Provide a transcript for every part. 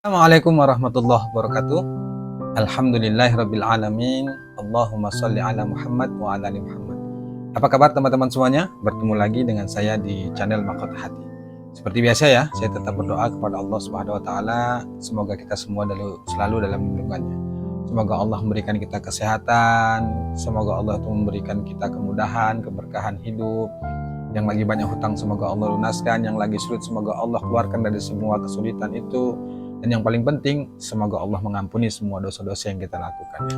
Assalamualaikum warahmatullahi wabarakatuh. Alhamdulillahirabbil alamin. Allahumma shalli ala Muhammad wa ala ali Muhammad. Apa kabar teman-teman semuanya? Bertemu lagi dengan saya di channel Mahkota Hati. Seperti biasa ya, saya tetap berdoa kepada Allah Subhanahu wa taala, semoga kita semua selalu dalam lindungannya. Semoga Allah memberikan kita kesehatan, semoga Allah itu memberikan kita kemudahan, keberkahan hidup. Yang lagi banyak hutang semoga Allah lunaskan, yang lagi sulit semoga Allah keluarkan dari semua kesulitan itu. Dan yang paling penting, semoga Allah mengampuni semua dosa-dosa yang kita lakukan.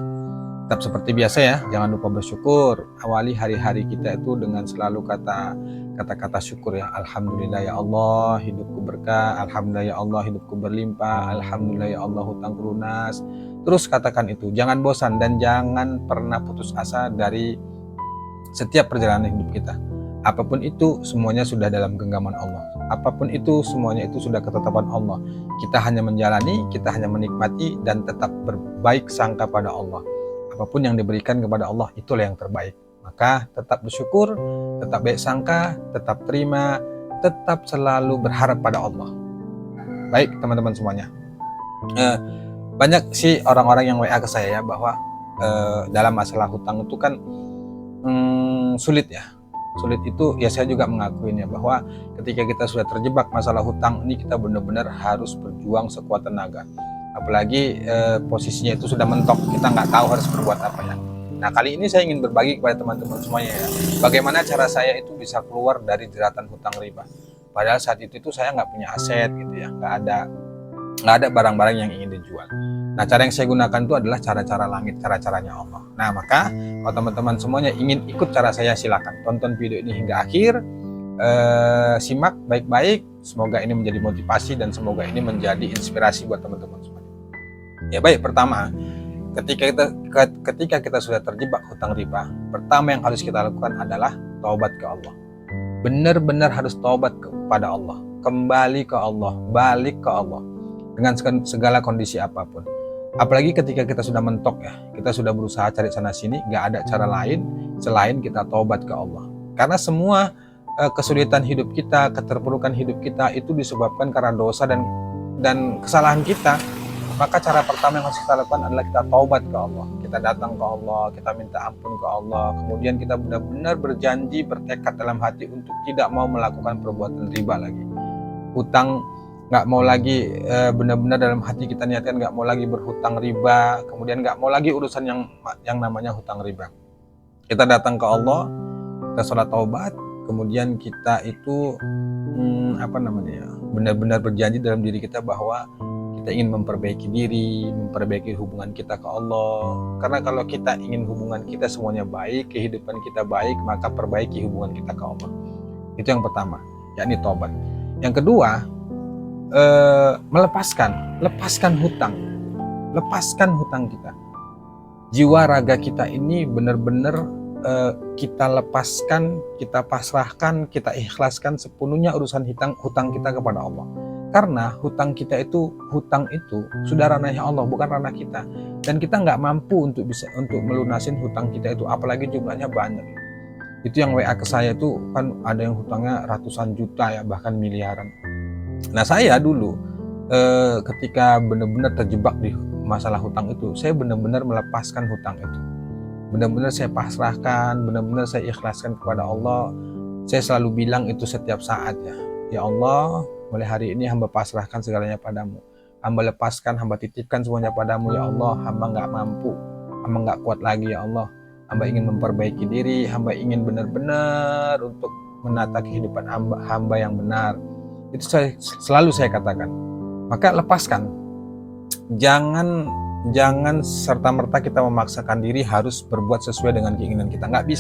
Tetap seperti biasa ya, jangan lupa bersyukur. Awali hari-hari kita itu dengan selalu kata-kata syukur ya. Alhamdulillah ya Allah, hidupku berkah. Alhamdulillah ya Allah, hidupku berlimpah. Alhamdulillah ya Allah, hutangku lunas. Terus katakan itu, jangan bosan dan jangan pernah putus asa dari setiap perjalanan hidup kita. Apapun itu semuanya sudah dalam genggaman Allah. Apapun itu semuanya itu sudah ketetapan Allah. Kita hanya menjalani, kita hanya menikmati dan tetap berbaik sangka pada Allah. Apapun yang diberikan kepada Allah itulah yang terbaik. Maka tetap bersyukur, tetap baik sangka, tetap terima, tetap selalu berharap pada Allah. Baik teman-teman semuanya. Banyak sih orang-orang yang WA ke saya ya bahwa dalam masalah hutang itu kan sulit ya. Sulit itu ya, saya juga mengakuinya bahwa ketika kita sudah terjebak masalah hutang ini, kita benar-benar harus berjuang sekuat tenaga. Apalagi posisinya itu sudah mentok, kita nggak tahu harus berbuat apa ya. Nah, kali ini saya ingin berbagi kepada teman-teman semuanya ya, bagaimana cara saya itu bisa keluar dari jeratan hutang riba. Padahal saat itu saya nggak punya aset gitu ya, nggak ada barang-barang yang ingin dijual. Nah, cara yang saya gunakan itu adalah cara-cara langit, cara-caranya Allah. Nah, maka kalau teman-teman semuanya ingin ikut cara saya, silakan tonton video ini hingga akhir, simak baik-baik. Semoga ini menjadi motivasi dan semoga ini menjadi inspirasi buat teman-teman semuanya. Ya baik, pertama, ketika kita sudah terjebak hutang riba, pertama yang harus kita lakukan adalah taubat ke Allah. Benar-benar harus taubat kepada Allah, kembali ke Allah, balik ke Allah dengan segala kondisi apapun. Apalagi ketika kita sudah mentok ya, kita sudah berusaha cari sana sini, nggak ada cara lain selain kita taubat ke Allah. Karena semua kesulitan hidup kita, keterpurukan hidup kita itu disebabkan karena dosa dan kesalahan kita. Maka cara pertama yang harus kita lakukan adalah kita taubat ke Allah. Kita datang ke Allah, kita minta ampun ke Allah. Kemudian kita benar-benar berjanji, bertekad dalam hati untuk tidak mau melakukan perbuatan riba lagi. Hutang nggak mau lagi, benar-benar dalam hati kita niatkan nggak mau lagi berhutang riba, kemudian nggak mau lagi urusan yang namanya hutang riba. Kita datang ke Allah, kita sholat taubat, kemudian kita itu benar-benar berjanji dalam diri kita bahwa kita ingin memperbaiki diri, memperbaiki hubungan kita ke Allah. Karena kalau kita ingin hubungan kita semuanya baik, kehidupan kita baik, maka perbaiki hubungan kita ke Allah. Itu yang pertama, yakni taubat. Yang kedua, lepaskan hutang kita. Jiwa raga kita ini benar-benar kita lepaskan, kita pasrahkan, kita ikhlaskan sepenuhnya urusan hutang kita kepada Allah. Karena hutang itu sudah ranahnya Allah, bukan ranah kita. Dan kita nggak mampu untuk melunasin hutang kita itu, apalagi jumlahnya banyak. Itu yang WA ke saya itu kan ada yang hutangnya ratusan juta ya, bahkan miliaran. Nah, saya dulu ketika benar-benar terjebak di masalah hutang itu, saya benar-benar melepaskan hutang itu. Benar-benar saya pasrahkan, benar-benar saya ikhlaskan kepada Allah. Saya selalu bilang itu setiap saat ya. Ya Allah, mulai hari ini hamba pasrahkan segalanya padamu. Hamba lepaskan, hamba titipkan semuanya padamu ya Allah. Hamba nggak mampu, hamba nggak kuat lagi ya Allah. Hamba ingin memperbaiki diri, hamba ingin benar-benar untuk menata kehidupan hamba yang benar. Itu selalu saya katakan. Maka lepaskan. Jangan serta-merta kita memaksakan diri harus berbuat sesuai dengan keinginan kita. Nggak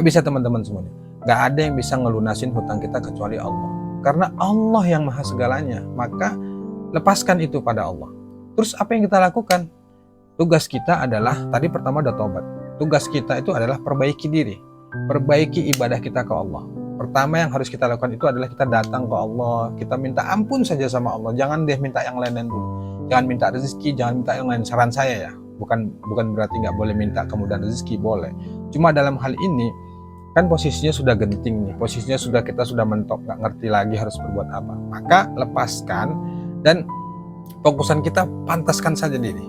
bisa teman-teman semuanya. Nggak ada yang bisa ngelunasin hutang kita kecuali Allah. Karena Allah yang maha segalanya. Maka lepaskan itu pada Allah. Terus apa yang kita lakukan? Tugas kita adalah, tadi pertama udah taubat. Tugas kita itu adalah perbaiki diri. Perbaiki ibadah kita ke Allah. Pertama yang harus kita lakukan itu adalah kita datang ke Allah, kita minta ampun saja sama Allah. Jangan deh minta yang lain dulu. Jangan minta rezeki, jangan minta yang lain. Saran saya ya, bukan berarti nggak boleh minta kemudahan rezeki, boleh. Cuma dalam hal ini kan posisinya sudah genting nih, posisinya kita sudah mentok, nggak ngerti lagi harus berbuat apa. Maka lepaskan dan Fokusan kita pantaskan saja diri.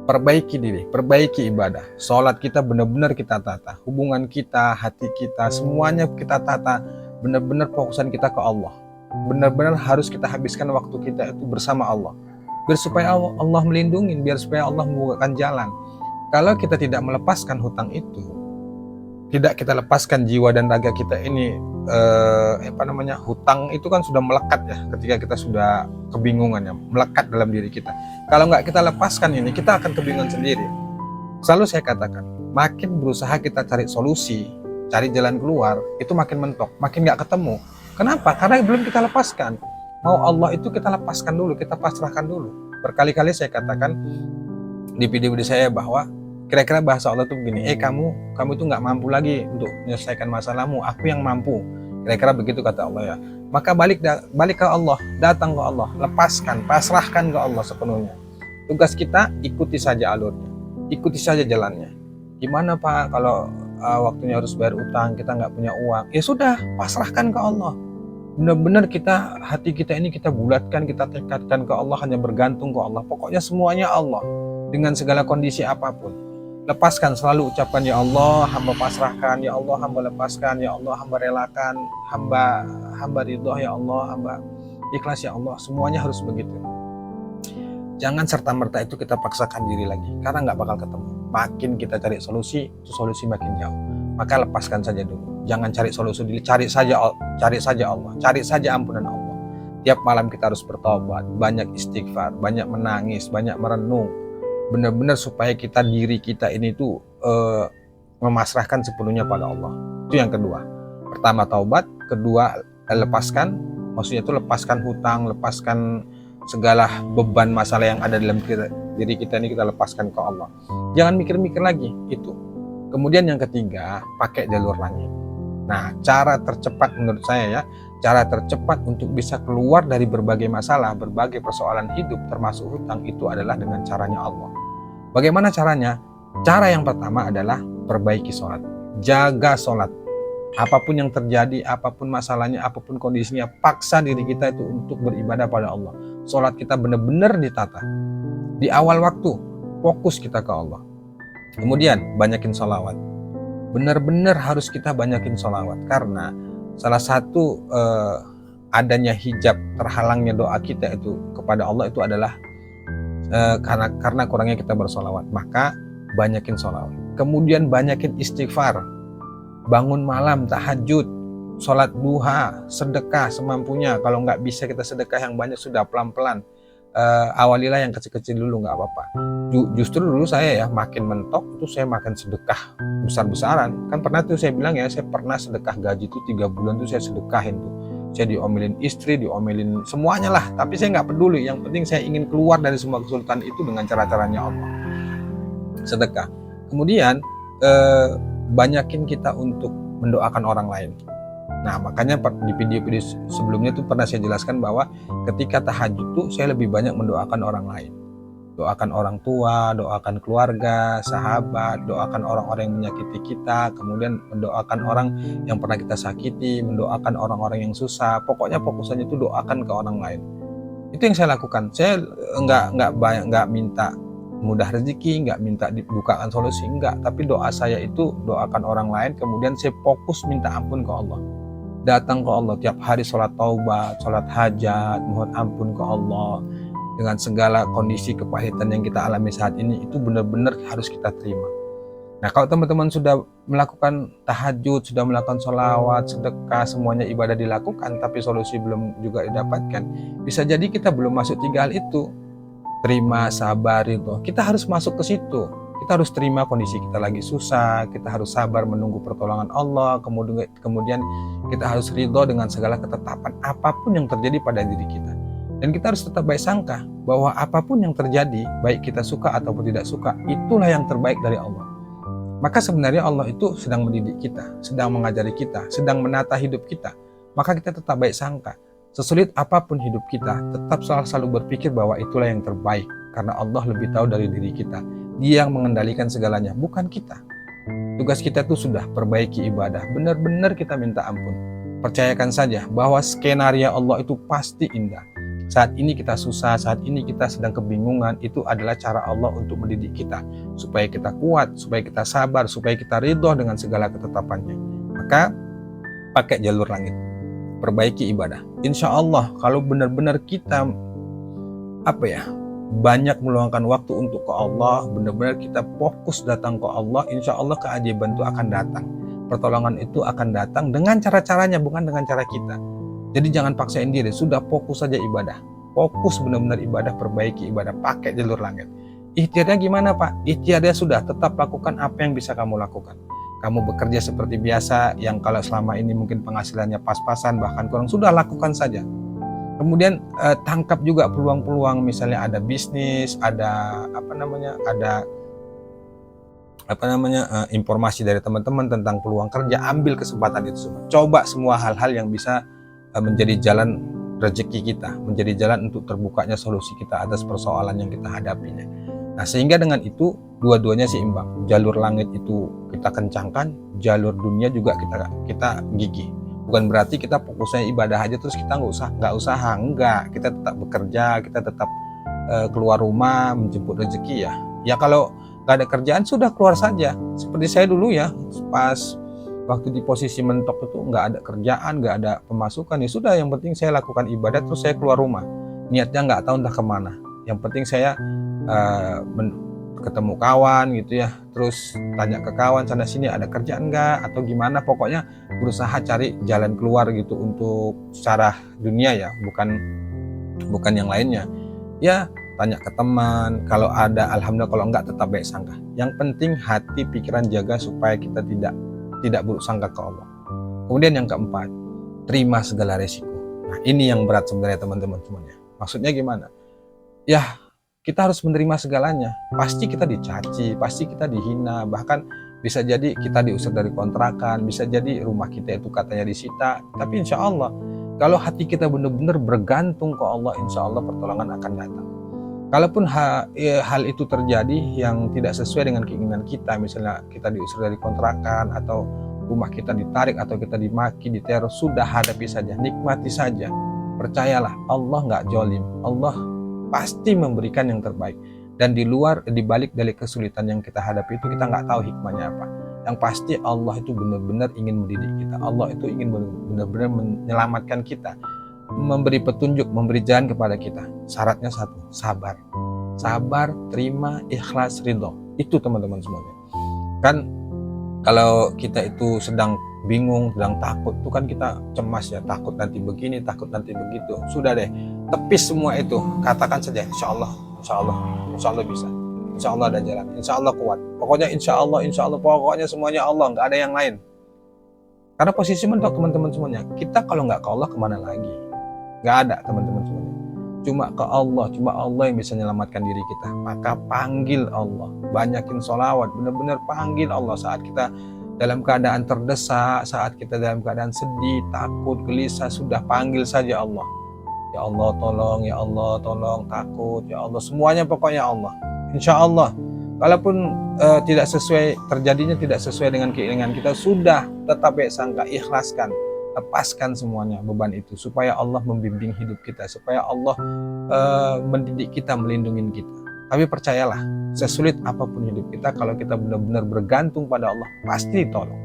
Perbaiki diri, perbaiki ibadah. Sholat kita benar-benar kita tata. Hubungan kita, hati kita, semuanya kita tata. Benar-benar fokusan kita ke Allah. Benar-benar harus kita habiskan waktu kita itu bersama Allah. Biar supaya Allah melindungi, biar supaya Allah membukakan jalan. Kalau kita tidak melepaskan hutang itu, tidak kita lepaskan jiwa dan raga kita ini, hutang itu kan sudah melekat ya, ketika kita sudah kebingungan ya, melekat dalam diri kita. Kalau nggak kita lepaskan ini, kita akan kebingungan sendiri. Selalu saya katakan, makin berusaha kita cari solusi, cari jalan keluar, itu makin mentok, makin nggak ketemu. Kenapa? Karena belum kita lepaskan. Mau Allah itu kita lepaskan dulu, kita pasrahkan dulu. Berkali-kali saya katakan di video-video saya bahwa kira-kira bahasa Allah itu begini, kamu itu nggak mampu lagi untuk menyelesaikan masalahmu, aku yang mampu. Kira-kira begitu kata Allah ya. Maka balik ke Allah, datang ke Allah, lepaskan, pasrahkan ke Allah sepenuhnya. Tugas kita ikuti saja alurnya, ikuti saja jalannya. Gimana Pak kalau waktunya harus bayar utang, kita nggak punya uang? Ya sudah, pasrahkan ke Allah. Benar-benar hati kita ini kita bulatkan, kita tekadkan ke Allah, hanya bergantung ke Allah. Pokoknya semuanya Allah, dengan segala kondisi apapun. Lepaskan, selalu ucapkan, ya Allah hamba pasrahkan, ya Allah hamba lepaskan, ya Allah hamba relakan, hamba ridho, ya Allah hamba ikhlas, ya Allah. Semuanya harus begitu. Jangan serta-merta itu kita paksakan diri lagi, karena nggak bakal ketemu. Makin kita cari solusi, itu solusi makin jauh. Maka lepaskan saja dulu. Jangan cari solusi dulu, cari saja Allah, cari saja ampunan Allah. Tiap malam kita harus bertobat, banyak istighfar, banyak menangis, banyak merenung. Benar-benar supaya diri kita ini tuh memasrahkan sepenuhnya pada Allah. Itu yang kedua. Pertama taubat, kedua lepaskan, maksudnya itu lepaskan hutang, lepaskan segala beban masalah yang ada dalam diri kita ini, kita lepaskan ke Allah. Jangan mikir-mikir lagi itu. Kemudian yang ketiga, pakai jalur langit. Nah, cara tercepat menurut saya ya, cara tercepat untuk bisa keluar dari berbagai masalah, berbagai persoalan hidup termasuk hutang, itu adalah dengan caranya Allah. Bagaimana caranya? Cara yang pertama adalah perbaiki sholat. Jaga sholat. Apapun yang terjadi, apapun masalahnya, apapun kondisinya, paksa diri kita itu untuk beribadah pada Allah. Sholat kita benar-benar ditata. Di awal waktu, fokus kita ke Allah. Kemudian, banyakin sholawat. Benar-benar harus kita banyakin sholawat. Karena salah satu adanya hijab, terhalangnya doa kita itu kepada Allah itu adalah karena kurangnya kita bersholawat. Maka banyakin sholawat. Kemudian banyakin istighfar. Bangun malam, tahajud, sholat duha, sedekah semampunya. Kalau nggak bisa kita sedekah yang banyak, sudah pelan-pelan. Awalilah yang kecil-kecil dulu, nggak apa-apa. Justru dulu saya ya makin mentok itu saya makan sedekah besar-besaran. Kan pernah tuh saya bilang ya, saya pernah sedekah gaji tuh 3 bulan tuh saya sedekahin tuh. Saya diomelin istri, diomelin semuanya lah. Tapi saya nggak peduli. Yang penting saya ingin keluar dari semua kesulitan itu dengan cara-caranya Allah. Sedekah. Kemudian banyakin kita untuk mendoakan orang lain. Nah, makanya di video-video sebelumnya tuh pernah saya jelaskan bahwa ketika tahajud tuh saya lebih banyak mendoakan orang lain. Doakan orang tua, doakan keluarga, sahabat, doakan orang-orang yang menyakiti kita, kemudian mendoakan orang yang pernah kita sakiti, mendoakan orang-orang yang susah. Pokoknya fokusannya itu doakan ke orang lain. Itu yang saya lakukan. Saya nggak minta mudah rezeki, nggak minta dibukakan solusi, enggak. Tapi doa saya itu doakan orang lain, kemudian saya fokus minta ampun ke Allah. Datang ke Allah tiap hari, sholat taubat, sholat hajat, mohon ampun ke Allah. Dengan segala kondisi kepahitan yang kita alami saat ini, itu benar-benar harus kita terima. Nah, kalau teman-teman sudah melakukan tahajud, sudah melakukan sholawat, sedekah, semuanya ibadah dilakukan, tapi solusi belum juga didapatkan, bisa jadi kita belum masuk 3 hal itu. Terima, sabar itu. Kita harus masuk ke situ. Kita harus terima kondisi kita lagi susah, kita harus sabar menunggu pertolongan Allah, kemudian kita harus ridho dengan segala ketetapan apapun yang terjadi pada diri kita. Dan kita harus tetap baik sangka bahwa apapun yang terjadi, baik kita suka ataupun tidak suka, itulah yang terbaik dari Allah. Maka sebenarnya Allah itu sedang mendidik kita, sedang mengajari kita, sedang menata hidup kita. Maka kita tetap baik sangka. Sesulit apapun hidup kita, tetap selalu berpikir bahwa itulah yang terbaik. Karena Allah lebih tahu dari diri kita. Dia yang mengendalikan segalanya, bukan kita. Tugas kita itu sudah perbaiki ibadah. Benar-benar kita minta ampun. Percayakan saja bahwa skenario Allah itu pasti indah. saat ini kita susah, saat ini kita sedang kebingungan, itu adalah cara Allah untuk mendidik kita supaya kita kuat, supaya kita sabar, supaya kita ridho dengan segala ketetapannya. Maka pakai jalur langit, perbaiki ibadah. Insya Allah kalau benar-benar kita banyak meluangkan waktu untuk ke Allah, benar-benar kita fokus datang ke Allah, insya Allah keajaiban itu akan datang. Pertolongan itu akan datang dengan cara-caranya, bukan dengan cara kita. Jadi jangan paksain diri, sudah fokus saja ibadah. Fokus benar-benar ibadah, perbaiki ibadah, pakai jalur langit. Ikhtiarnya gimana Pak? Ikhtiarnya sudah, tetap lakukan apa yang bisa kamu lakukan. Kamu bekerja seperti biasa, yang kalau selama ini mungkin penghasilannya pas-pasan, bahkan kurang, sudah lakukan saja. Kemudian tangkap juga peluang-peluang, misalnya ada bisnis, ada informasi dari teman-teman tentang peluang kerja, ambil kesempatan itu semua. Coba semua hal-hal yang bisa menjadi jalan rezeki kita, menjadi jalan untuk terbukanya solusi kita atas persoalan yang kita hadapinya. Nah, sehingga dengan itu dua-duanya seimbang. Jalur langit itu kita kencangkan, jalur dunia juga kita gigih. Bukan berarti kita fokusnya ibadah aja terus kita nggak usaha, enggak. Kita tetap bekerja, kita tetap keluar rumah menjemput rezeki ya. Ya kalau nggak ada kerjaan sudah keluar saja. Seperti saya dulu ya, pas waktu di posisi mentok itu nggak ada kerjaan, nggak ada pemasukan, ya sudah, yang penting saya lakukan ibadah terus saya keluar rumah. Niatnya nggak tahu entah kemana. Yang penting saya ketemu kawan gitu ya, terus tanya ke kawan sana sini ada kerjaan nggak atau gimana, pokoknya berusaha cari jalan keluar gitu untuk secara dunia ya, bukan yang lainnya ya. Tanya ke teman, kalau ada alhamdulillah, kalau enggak tetap baik sangka. Yang penting hati pikiran jaga supaya kita tidak buruk sangka ke Allah. Kemudian yang keempat, terima segala resiko. Nah ini yang berat sebenarnya teman-teman semuanya. Maksudnya gimana? Ya kita harus menerima segalanya. Pasti kita dicaci, pasti kita dihina, bahkan bisa jadi kita diusir dari kontrakan, bisa jadi rumah kita itu katanya disita. Tapi insya Allah, kalau hati kita benar-benar bergantung ke Allah, insya Allah pertolongan akan datang. Kalaupun hal itu terjadi yang tidak sesuai dengan keinginan kita, misalnya kita diusir dari kontrakan, atau rumah kita ditarik, atau kita dimaki, diteror, sudah hadapi saja, nikmati saja. Percayalah, Allah nggak jolim, Allah pasti memberikan yang terbaik. Dan di balik dari kesulitan yang kita hadapi itu, kita nggak tahu hikmahnya apa. Yang pasti Allah itu benar-benar ingin mendidik kita. Allah itu ingin benar-benar menyelamatkan kita, memberi petunjuk, memberi jalan kepada kita. Syaratnya satu, sabar. Sabar, terima, ikhlas, ridho. Itu teman-teman semuanya. Kan kalau kita itu sedang bingung, sedang takut, itu kan kita cemas ya, takut nanti begini, takut nanti begitu. Sudah deh, tepis semua itu, katakan saja insya Allah, insya Allah, insya Allah bisa, insya Allah ada jalan, insya Allah kuat. Pokoknya insya Allah, pokoknya semuanya Allah, nggak ada yang lain. Karena posisi mentok teman-teman semuanya, kita kalau nggak ke Allah kemana lagi? Nggak ada teman-teman semuanya. Cuma ke Allah, cuma Allah yang bisa menyelamatkan diri kita. Maka panggil Allah, banyakin sholawat, benar-benar panggil Allah saat kita dalam keadaan terdesak, saat kita dalam keadaan sedih, takut, gelisah, sudah panggil saja Allah. Ya Allah tolong, ya Allah tolong, takut, ya Allah, semuanya pokoknya Allah. Insya Allah, kalaupun terjadinya tidak sesuai dengan keinginan kita, sudah tetap baik sangka, ikhlaskan. Lepaskan semuanya beban itu, supaya Allah membimbing hidup kita, supaya Allah mendidik kita, melindungi kita. Tapi percayalah, sesulit apapun hidup kita, kalau kita benar-benar bergantung pada Allah, pasti ditolong.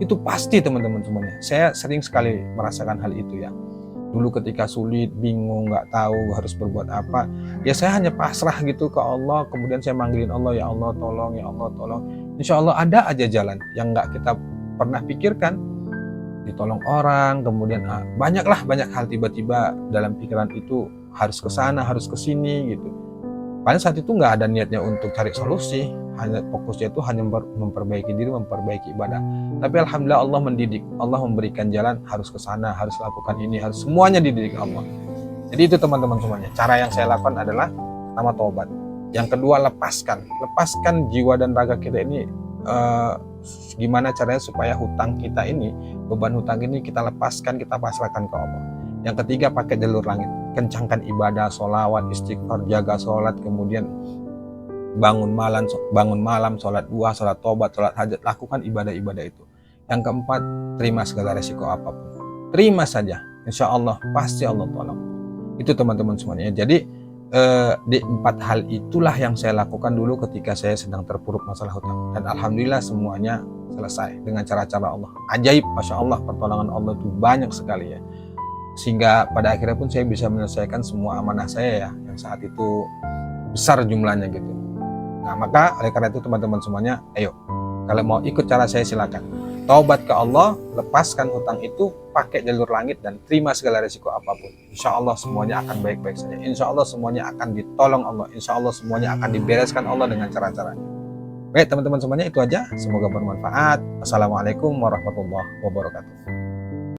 Itu pasti teman-teman semuanya. Saya sering sekali merasakan hal itu ya. Dulu ketika sulit, bingung, nggak tahu harus berbuat apa, ya saya hanya pasrah gitu ke Allah, kemudian saya manggilin Allah, ya Allah tolong, ya Allah tolong. Insya Allah ada aja jalan yang nggak kita pernah pikirkan. Ditolong orang, kemudian banyak hal tiba-tiba dalam pikiran itu, harus ke sana, harus ke sini gitu. Padahal saat itu nggak ada niatnya untuk cari solusi, hanya fokusnya itu hanya memperbaiki diri, memperbaiki ibadah. Tapi alhamdulillah Allah mendidik, Allah memberikan jalan, harus ke sana, harus lakukan ini, harus semuanya dididik Allah. Jadi itu teman-teman semuanya. Cara yang saya lakukan adalah pertama taubat. Yang kedua lepaskan jiwa dan raga kita ini. Gimana caranya supaya hutang kita ini, beban hutang ini kita lepaskan, kita pasrahkan ke Allah. Yang ketiga pakai jalur langit, kencangkan ibadah, sholawat, istighfar, jaga sholat, kemudian bangun malam, sholat duha, sholat tobat, sholat hajat, lakukan ibadah-ibadah itu. Yang keempat, terima segala resiko apapun, terima saja, insya Allah pasti Allah tolong. Itu teman-teman semuanya. Jadi di 4 hal itulah yang saya lakukan dulu ketika saya sedang terpuruk masalah hutang, dan alhamdulillah semuanya selesai dengan cara-cara Allah. Ajaib, masya Allah, pertolongan Allah itu banyak sekali ya, sehingga pada akhirnya pun saya bisa menyelesaikan semua amanah saya ya, yang saat itu besar jumlahnya gitu. Nah maka oleh karena itu teman-teman semuanya, ayo kalau mau ikut cara saya silakan. Taubat ke Allah, lepaskan hutang itu, pakai jalur langit, dan terima segala risiko apapun. Insya Allah semuanya akan baik-baik saja. Insya Allah semuanya akan ditolong Allah. Insya Allah semuanya akan dibereskan Allah dengan cara-caranya. Baik teman-teman semuanya, itu aja. Semoga bermanfaat. Wassalamualaikum warahmatullahi wabarakatuh.